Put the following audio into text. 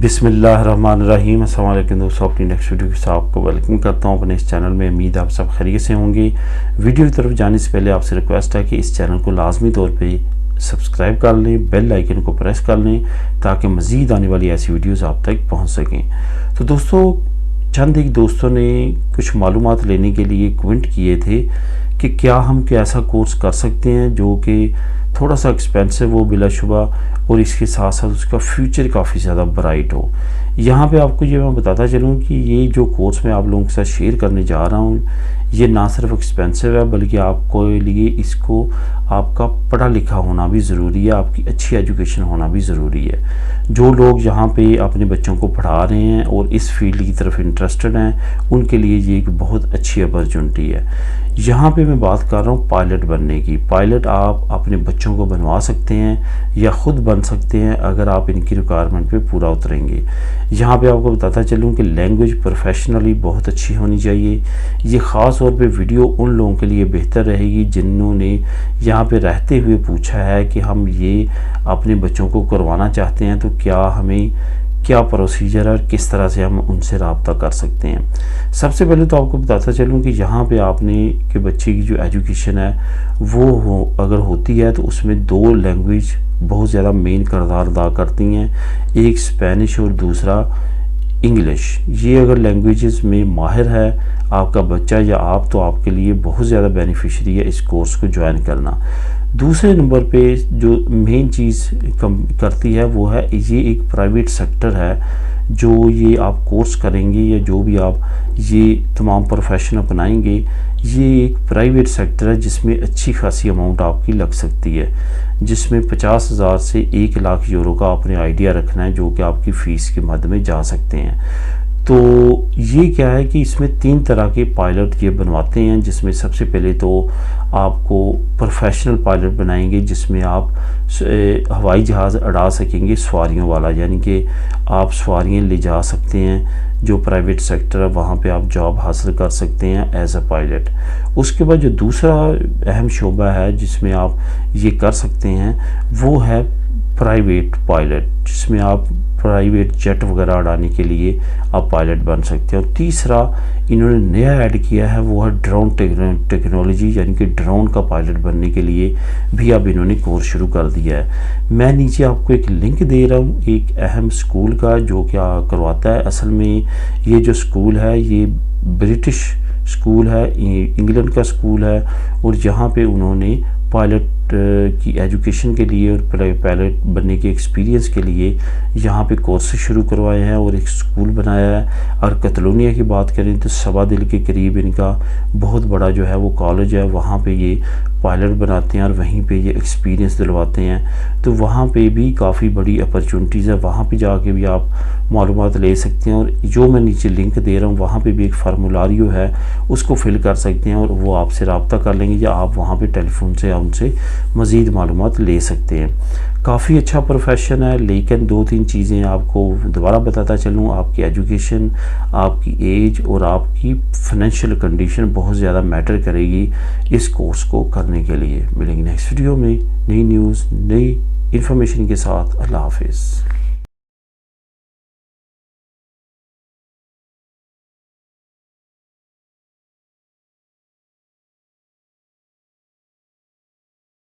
بسم اللہ الرحمن الرحیم۔ السلام علیکم دوستوں، اپنی نیکسٹ ویڈیو کے ساتھ آپ کو ویلکم کرتا ہوں اپنے اس چینل میں۔ امید آپ سب خیریت سے ہوں گے۔ ویڈیو کی طرف جانے سے پہلے آپ سے ریکویسٹ ہے کہ اس چینل کو لازمی طور پہ سبسکرائب کر لیں، بیل آئیکن کو پریس کر لیں تاکہ مزید آنے والی ایسی ویڈیوز آپ تک پہنچ سکیں۔ تو دوستوں، چند ایک دوستوں نے کچھ معلومات لینے کے لیے کمنٹ کیے تھے کہ کیا ہم کوئی ایسا کورس کر سکتے ہیں جو کہ تھوڑا سا ایکسپینسو ہو بلا شبہ، اور اس کے ساتھ ساتھ اس کا فیوچر کافی زیادہ برائٹ ہو۔ یہاں پہ آپ کو یہ میں بتاتا چلوں کہ یہ جو کورس میں آپ لوگوں کے ساتھ شیئر کرنے جا رہا ہوں، یہ نہ صرف ایکسپینسو ہے بلکہ آپ کو لیے اس کو آپ کا پڑھا لکھا ہونا بھی ضروری ہے، آپ کی اچھی ایجوکیشن ہونا بھی ضروری ہے۔ جو لوگ یہاں پہ اپنے بچوں کو پڑھا رہے ہیں اور اس فیلڈ کی طرف انٹرسٹڈ ہیں، ان کے لیے یہ ایک بہت اچھی اپرچونٹی ہے۔ یہاں پہ میں بات کر رہا ہوں پائلٹ بننے کی۔ پائلٹ آپ اپنے بچوں کو بنوا سکتے ہیں یا خود بن سکتے ہیں اگر آپ ان کی ریکوائرمنٹ پہ پورا اتریں گے۔ یہاں پہ آپ کو بتاتا چلوں کہ لینگویج پروفیشنلی بہت اچھی ہونی چاہیے۔ یہ خاص طور پہ ویڈیو ان لوگوں کے لیے بہتر رہے گی جنہوں نے یہاں پہ رہتے ہوئے پوچھا ہے کہ ہم یہ اپنے بچوں کو کروانا چاہتے ہیں، تو کیا ہمیں کیا پروسیجر ہے اور کس طرح سے ہم ان سے رابطہ کر سکتے ہیں۔ سب سے پہلے تو آپ کو بتاتا چلوں کہ یہاں پہ آپ نے کہ بچے کی جو ایجوکیشن ہے وہ اگر ہوتی ہے تو اس میں دو لینگویج بہت زیادہ مین کردار ادا کرتی ہیں، ایک اسپینش اور دوسرا انگلش۔ یہ اگر لینگویجز میں ماہر ہے آپ کا بچہ یا آپ، تو آپ کے لیے بہت زیادہ بینیفیشری ہے اس کورس کو جوائن کرنا۔ دوسرے نمبر پہ جو مین چیز کرتی ہے وہ ہے یہ ایک پرائیویٹ سیکٹر ہے۔ جو یہ آپ کورس کریں گے یا جو بھی آپ یہ تمام پروفیشن اپنائیں گے، یہ ایک پرائیویٹ سیکٹر ہے جس میں اچھی خاصی اماؤنٹ آپ کی لگ سکتی ہے، جس میں 50,000 سے 1,00,000 یورو کا آپ نے آئیڈیا رکھنا ہے جو کہ آپ کی فیس کے مد میں جا سکتے ہیں۔ تو یہ کیا ہے کہ اس میں 3 طرح کے پائلٹ یہ بنواتے ہیں، جس میں سب سے پہلے تو آپ کو پروفیشنل پائلٹ بنائیں گے جس میں آپ ہوائی جہاز اڑا سکیں گے سواریوں والا، یعنی کہ آپ سواریاں لے جا سکتے ہیں۔ جو پرائیویٹ سیکٹر ہے وہاں پہ آپ جاب حاصل کر سکتے ہیں ایز اے پائلٹ۔ اس کے بعد جو دوسرا اہم شعبہ ہے جس میں آپ یہ کر سکتے ہیں وہ ہے پرائیویٹ پائلٹ، جس میں آپ پرائیویٹ جیٹ وغیرہ اڑانے کے لیے آپ پائلٹ بن سکتے ہیں۔ اور تیسرا انہوں نے نیا ایڈ کیا ہے وہ ہے ڈرون ٹیکنالوجی، یعنی کہ ڈرون کا پائلٹ بننے کے لیے بھی اب انہوں نے کورس شروع کر دیا ہے۔ میں نیچے آپ کو ایک لنک دے رہا ہوں ایک اہم سکول کا جو کیا کرواتا ہے۔ اصل میں یہ جو سکول ہے یہ برٹش سکول ہے، انگلینڈ کا سکول ہے، اور یہاں پہ انہوں نے پائلٹ کی ایجوکیشن کے لیے اور پائلٹ بننے کے ایکسپیرینس کے لیے یہاں پہ کورسز شروع کروائے ہیں اور ایک سکول بنایا ہے۔ اور کتلونیا کی بات کریں تو سوا دل کے قریب ان کا بہت بڑا جو ہے وہ کالج ہے، وہاں پہ یہ پائلٹ بناتے ہیں اور وہیں پہ یہ ایکسپیرینس دلواتے ہیں۔ تو وہاں پہ بھی کافی بڑی اپرچونٹیز ہے، وہاں پہ جا کے بھی آپ معلومات لے سکتے ہیں، اور جو میں نیچے لنک دے رہا ہوں وہاں پہ بھی ایک فارمولاریو ہے، اس کو فل کر سکتے ہیں اور وہ آپ سے رابطہ کر لیں گے، یا آپ وہاں پہ ٹیلی فون سے ان سے مزید معلومات لے سکتے ہیں۔ کافی اچھا پروفیشن ہے، لیکن 2-3 چیزیں آپ کو دوبارہ بتاتا چلوں۔ آپ کی ایجوکیشن، آپ کی ایج اور آپ کی فائنینشیل کنڈیشن بہت زیادہ میٹر کرے گی اس کورس کو کرنے کے لیے۔ ملیں گے نیکسٹ ویڈیو میں نئی نیوز، نئی انفارمیشن کے ساتھ۔ اللہ حافظ۔